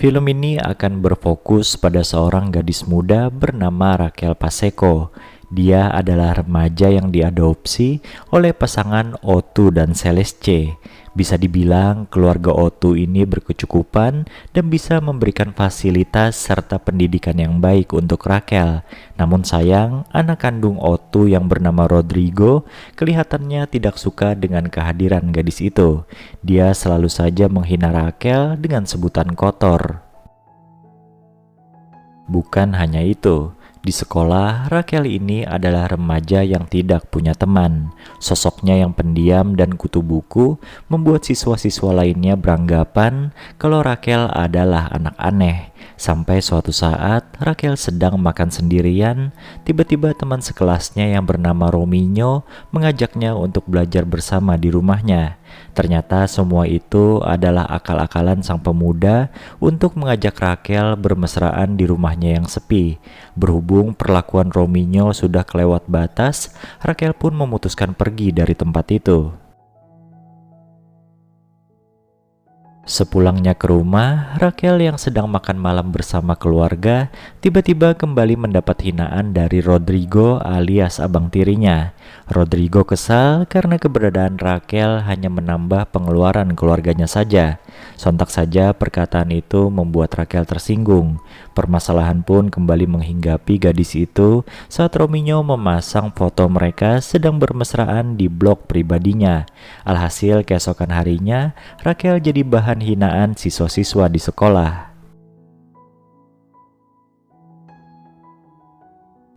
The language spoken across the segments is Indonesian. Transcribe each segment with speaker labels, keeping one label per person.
Speaker 1: Film ini akan berfokus pada seorang gadis muda bernama Raquel Pacheco. Dia adalah remaja yang diadopsi oleh pasangan Otto dan Celeste. Bisa dibilang keluarga Otto ini berkecukupan dan bisa memberikan fasilitas serta pendidikan yang baik untuk Raquel. Namun sayang, anak kandung Otto yang bernama Rodrigo kelihatannya tidak suka dengan kehadiran gadis itu. Dia selalu saja menghina Raquel dengan sebutan kotor. Bukan hanya itu, di sekolah, Raquel ini adalah remaja yang tidak punya teman. Sosoknya yang pendiam dan kutu buku membuat siswa-siswa lainnya beranggapan kalau Raquel adalah anak aneh. Sampai suatu saat, Raquel sedang makan sendirian, tiba-tiba teman sekelasnya yang bernama Romino mengajaknya untuk belajar bersama di rumahnya. Ternyata semua itu adalah akal-akalan sang pemuda untuk mengajak Raquel bermesraan di rumahnya yang sepi. Berhubung perlakuan Romino sudah kelewat batas, Raquel pun memutuskan pergi dari tempat itu. Sepulangnya ke rumah, Raquel yang sedang makan malam bersama keluarga tiba-tiba kembali mendapat hinaan dari Rodrigo alias abang tirinya. Rodrigo kesal karena keberadaan Raquel hanya menambah pengeluaran keluarganya saja. Sontak saja perkataan itu membuat Raquel tersinggung. Permasalahan pun kembali menghinggapi gadis itu saat Romino memasang foto mereka sedang bermesraan di blog pribadinya. Alhasil keesokan harinya, Raquel jadi bahan hinaan siswa-siswa di sekolah.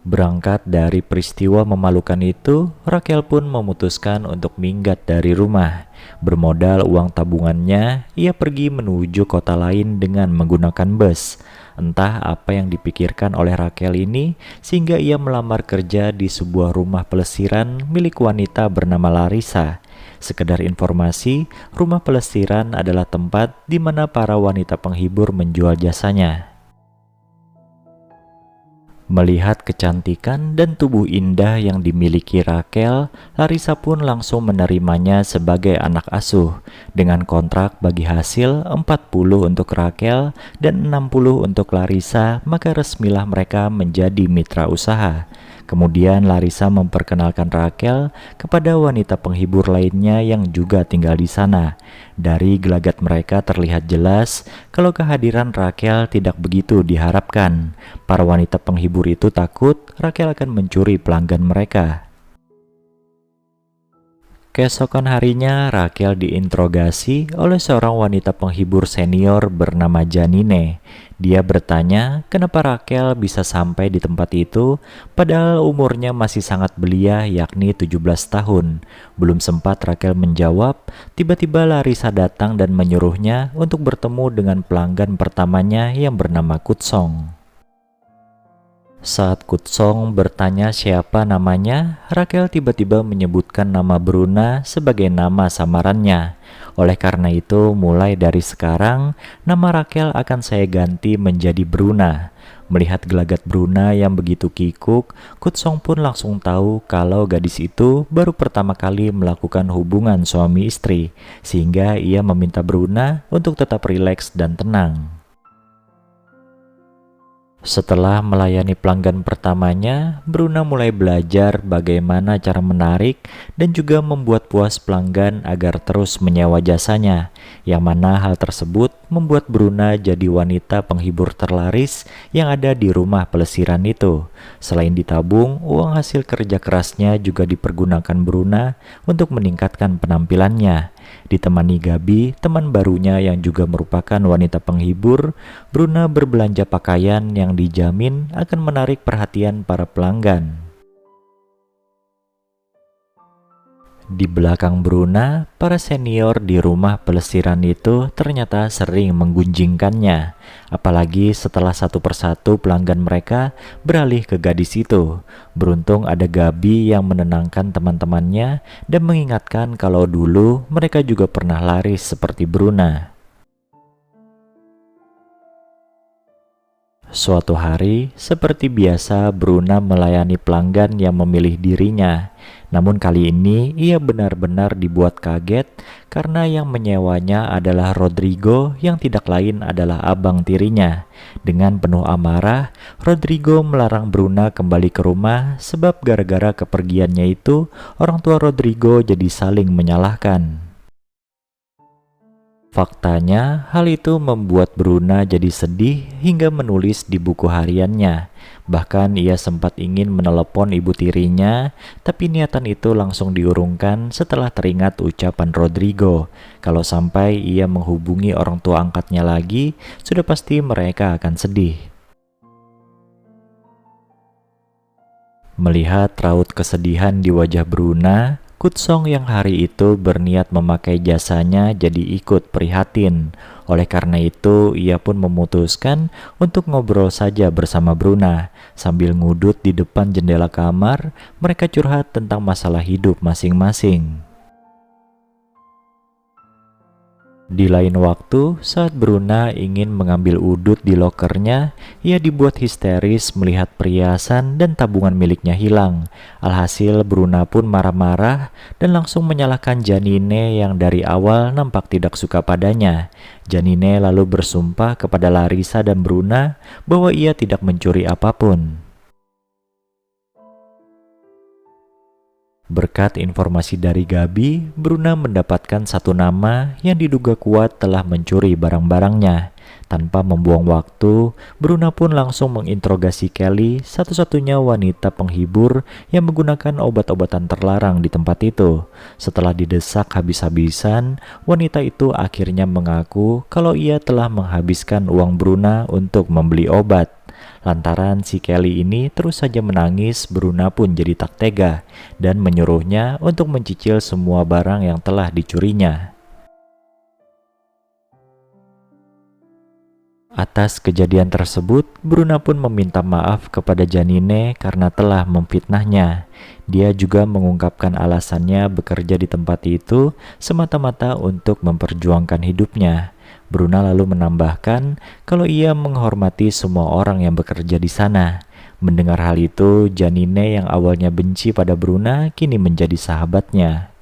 Speaker 1: Berangkat dari peristiwa memalukan itu, Raquel pun memutuskan untuk minggat dari rumah. Bermodal uang tabungannya, ia pergi menuju kota lain dengan menggunakan bus. Entah apa yang dipikirkan oleh Raquel ini, sehingga ia melamar kerja di sebuah rumah pelesiran milik wanita bernama Larissa. Sekedar informasi, rumah pelesiran adalah tempat di mana para wanita penghibur menjual jasanya. Melihat kecantikan dan tubuh indah yang dimiliki Raquel, Larissa pun langsung menerimanya sebagai anak asuh dengan kontrak bagi hasil 40 untuk Raquel dan 60 untuk Larissa, maka resmilah mereka menjadi mitra usaha. Kemudian Larissa memperkenalkan Raquel kepada wanita penghibur lainnya yang juga tinggal di sana. Dari gelagat mereka terlihat jelas kalau kehadiran Raquel tidak begitu diharapkan. Para wanita penghibur itu takut Raquel akan mencuri pelanggan mereka. Keesokan harinya, Raquel diinterogasi oleh seorang wanita penghibur senior bernama Janine. Dia bertanya kenapa Raquel bisa sampai di tempat itu padahal umurnya masih sangat belia, yakni 17 tahun. Belum sempat Raquel menjawab, tiba-tiba Larissa datang dan menyuruhnya untuk bertemu dengan pelanggan pertamanya yang bernama Kutsong. Saat Kutsong bertanya siapa namanya, Raquel tiba-tiba menyebutkan nama Bruna sebagai nama samarannya. Oleh karena itu, mulai dari sekarang, nama Raquel akan saya ganti menjadi Bruna. Melihat gelagat Bruna yang begitu kikuk, Kutsong pun langsung tahu kalau gadis itu baru pertama kali melakukan hubungan suami istri, sehingga ia meminta Bruna untuk tetap rileks dan tenang. Setelah melayani pelanggan pertamanya, Bruna mulai belajar bagaimana cara menarik dan juga membuat puas pelanggan agar terus menyewa jasanya, yang mana hal tersebut membuat Bruna jadi wanita penghibur terlaris yang ada di rumah pelesiran itu. Selain ditabung, uang hasil kerja kerasnya juga dipergunakan Bruna untuk meningkatkan penampilannya. Ditemani Gabi, teman barunya yang juga merupakan wanita penghibur, Bruna berbelanja pakaian yang dijamin akan menarik perhatian para pelanggan. Di belakang Bruna, para senior di rumah pelesiran itu ternyata sering menggunjingkannya. Apalagi setelah satu persatu pelanggan mereka beralih ke gadis itu. Beruntung ada Gabi yang menenangkan teman-temannya dan mengingatkan kalau dulu mereka juga pernah laris seperti Bruna. Suatu hari, seperti biasa, Bruna melayani pelanggan yang memilih dirinya. Namun kali ini ia benar-benar dibuat kaget karena yang menyewanya adalah Rodrigo yang tidak lain adalah abang tirinya. Dengan penuh amarah, Rodrigo melarang Bruna kembali ke rumah sebab gara-gara kepergiannya itu orang tua Rodrigo jadi saling menyalahkan. Faktanya, hal itu membuat Bruna jadi sedih hingga menulis di buku hariannya. Bahkan ia sempat ingin menelepon ibu tirinya, tapi niatan itu langsung diurungkan setelah teringat ucapan Rodrigo. Kalau sampai ia menghubungi orang tua angkatnya lagi, sudah pasti mereka akan sedih. Melihat raut kesedihan di wajah Bruna, Kutsong yang hari itu berniat memakai jasanya jadi ikut prihatin. Oleh karena itu, ia pun memutuskan untuk ngobrol saja bersama Bruna. Sambil ngudut di depan jendela kamar, mereka curhat tentang masalah hidup masing-masing. Di lain waktu, saat Bruna ingin mengambil udut di lokernya, ia dibuat histeris melihat perhiasan dan tabungan miliknya hilang. Alhasil Bruna pun marah-marah dan langsung menyalahkan Janine yang dari awal nampak tidak suka padanya. Janine lalu bersumpah kepada Larissa dan Bruna bahwa ia tidak mencuri apapun. Berkat informasi dari Gabi, Bruna mendapatkan satu nama yang diduga kuat telah mencuri barang-barangnya. Tanpa membuang waktu, Bruna pun langsung menginterogasi Kelly, satu-satunya wanita penghibur yang menggunakan obat-obatan terlarang di tempat itu. Setelah didesak habis-habisan, wanita itu akhirnya mengaku kalau ia telah menghabiskan uang Bruna untuk membeli obat. Lantaran si Kelly ini terus saja menangis, Bruna pun jadi tak tega dan menyuruhnya untuk mencicil semua barang yang telah dicurinya. Atas kejadian tersebut, Bruna pun meminta maaf kepada Janine karena telah memfitnahnya. Dia juga mengungkapkan alasannya bekerja di tempat itu semata-mata untuk memperjuangkan hidupnya. Bruna lalu menambahkan kalau ia menghormati semua orang yang bekerja di sana. Mendengar hal itu, Janine yang awalnya benci pada Bruna kini menjadi sahabatnya.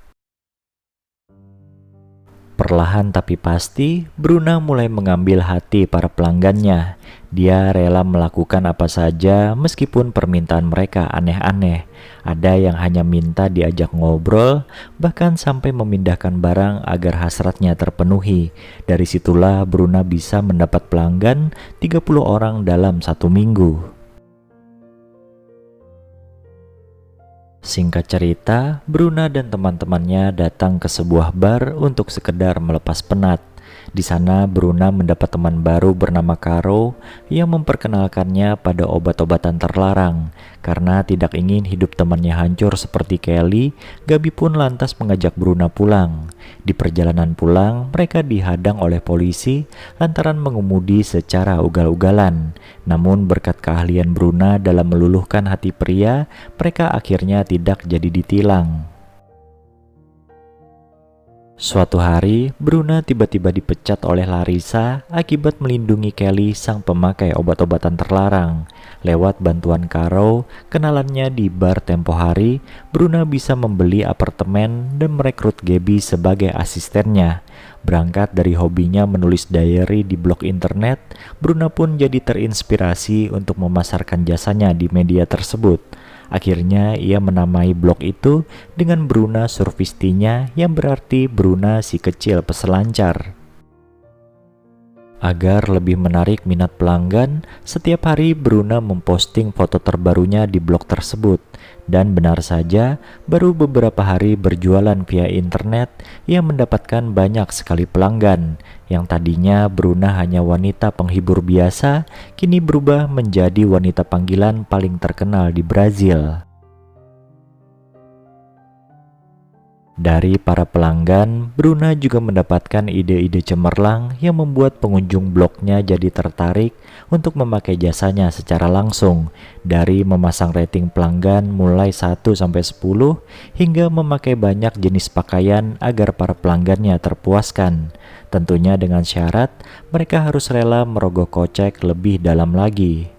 Speaker 1: Perlahan tapi pasti, Bruna mulai mengambil hati para pelanggannya. Dia rela melakukan apa saja meskipun permintaan mereka aneh-aneh. Ada yang hanya minta diajak ngobrol, bahkan sampai memindahkan barang agar hasratnya terpenuhi. Dari situlah Bruna bisa mendapat pelanggan 30 orang dalam satu minggu. Singkat cerita, Bruna dan teman-temannya datang ke sebuah bar untuk sekedar melepas penat. Di sana Bruna mendapat teman baru bernama Caro yang memperkenalkannya pada obat-obatan terlarang. Karena tidak ingin hidup temannya hancur seperti Kelly, Gabi pun lantas mengajak Bruna pulang. Di perjalanan pulang, mereka dihadang oleh polisi lantaran mengemudi secara ugal-ugalan. Namun berkat keahlian Bruna dalam meluluhkan hati pria, mereka akhirnya tidak jadi ditilang. Suatu hari, Bruna tiba-tiba dipecat oleh Larissa akibat melindungi Kelly, sang pemakai obat-obatan terlarang. Lewat bantuan Caro, kenalannya di bar tempo hari, Bruna bisa membeli apartemen dan merekrut Gabi sebagai asistennya. Berangkat dari hobinya menulis diary di blog internet, Bruna pun jadi terinspirasi untuk memasarkan jasanya di media tersebut. Akhirnya ia menamai blog itu dengan Bruna Surfistinya, yang berarti Bruna si kecil peselancar. Agar lebih menarik minat pelanggan, setiap hari Bruna memposting foto terbarunya di blog tersebut. Dan benar saja, baru beberapa hari berjualan via internet, ia mendapatkan banyak sekali pelanggan. Yang tadinya Bruna hanya wanita penghibur biasa, kini berubah menjadi wanita panggilan paling terkenal di Brazil. Dari para pelanggan, Bruna juga mendapatkan ide-ide cemerlang yang membuat pengunjung blognya jadi tertarik untuk memakai jasanya secara langsung. Dari memasang rating pelanggan mulai 1-10 hingga memakai banyak jenis pakaian agar para pelanggannya terpuaskan. Tentunya dengan syarat mereka harus rela merogoh kocek lebih dalam lagi.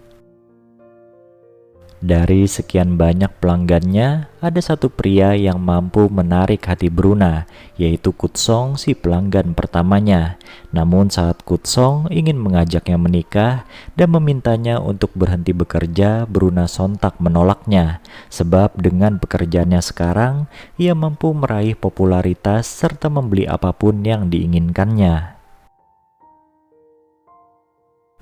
Speaker 1: Dari sekian banyak pelanggannya, ada satu pria yang mampu menarik hati Bruna, yaitu Kutsong, si pelanggan pertamanya. Namun saat Kutsong ingin mengajaknya menikah dan memintanya untuk berhenti bekerja, Bruna sontak menolaknya. Sebab dengan pekerjaannya sekarang, ia mampu meraih popularitas serta membeli apapun yang diinginkannya.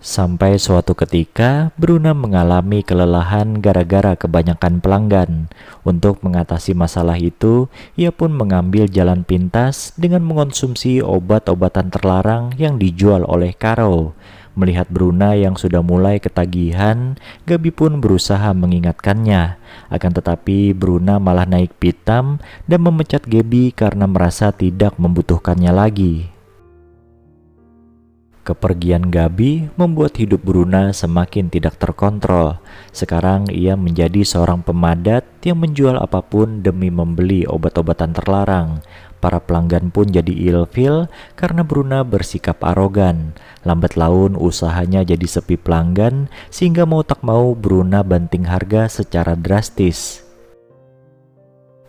Speaker 1: Sampai suatu ketika, Bruna mengalami kelelahan gara-gara kebanyakan pelanggan. Untuk mengatasi masalah itu, ia pun mengambil jalan pintas dengan mengonsumsi obat-obatan terlarang yang dijual oleh Caro. Melihat Bruna yang sudah mulai ketagihan, Gabi pun berusaha mengingatkannya. Akan tetapi Bruna malah naik pitam dan memecat Gabi karena merasa tidak membutuhkannya lagi. Kepergian Gabi membuat hidup Bruna semakin tidak terkontrol. Sekarang ia menjadi seorang pemadat yang menjual apapun demi membeli obat-obatan terlarang. Para pelanggan pun jadi ilfil karena Bruna bersikap arogan. Lambat laun usahanya jadi sepi pelanggan sehingga mau tak mau Bruna banting harga secara drastis.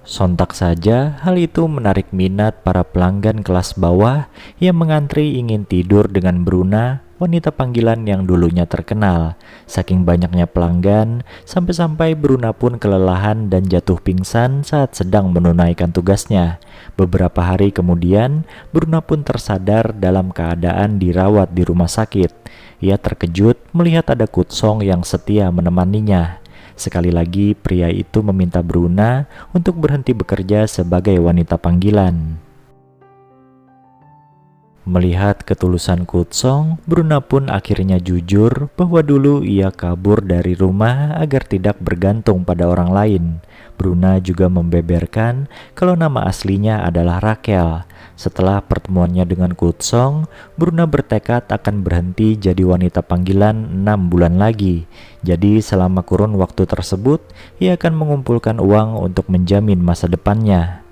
Speaker 1: Sontak saja hal itu menarik minat para pelanggan kelas bawah yang mengantri ingin tidur dengan Bruna, wanita panggilan yang dulunya terkenal. Saking banyaknya pelanggan, sampai-sampai Bruna pun kelelahan dan jatuh pingsan saat sedang menunaikan tugasnya. Beberapa hari kemudian, Bruna pun tersadar dalam keadaan dirawat di rumah sakit. Ia terkejut melihat ada Kutsong yang setia menemaninya. Sekali lagi pria itu meminta Bruna untuk berhenti bekerja sebagai wanita panggilan. Melihat ketulusan Kutsong, Bruna pun akhirnya jujur bahwa dulu ia kabur dari rumah agar tidak bergantung pada orang lain. Bruna juga membeberkan kalau nama aslinya adalah Raquel. Setelah pertemuannya dengan Kutsong, Bruna bertekad akan berhenti jadi wanita panggilan 6 bulan lagi. Jadi selama kurun waktu tersebut, ia akan mengumpulkan uang untuk menjamin masa depannya.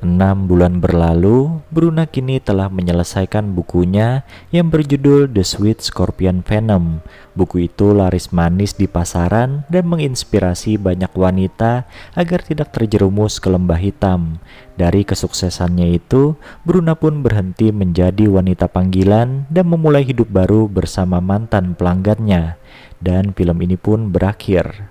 Speaker 1: 6 bulan berlalu, Bruna kini telah menyelesaikan bukunya yang berjudul The Sweet Scorpion Venom. Buku itu laris manis di pasaran dan menginspirasi banyak wanita agar tidak terjerumus ke lembah hitam. Dari kesuksesannya itu, Bruna pun berhenti menjadi wanita panggilan dan memulai hidup baru bersama mantan pelanggannya. Dan film ini pun berakhir.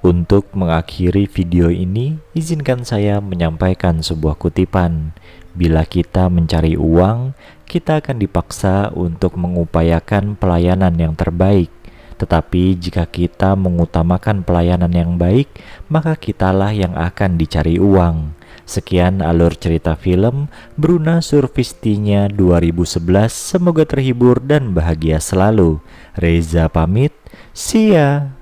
Speaker 1: Untuk mengakhiri video ini, izinkan saya menyampaikan sebuah kutipan. Bila kita mencari uang, kita akan dipaksa untuk mengupayakan pelayanan yang terbaik. Tetapi jika kita mengutamakan pelayanan yang baik, maka kitalah yang akan dicari uang. Sekian alur cerita film Bruna Surfistinya 2011. Semoga terhibur dan bahagia selalu. Reza pamit, see ya!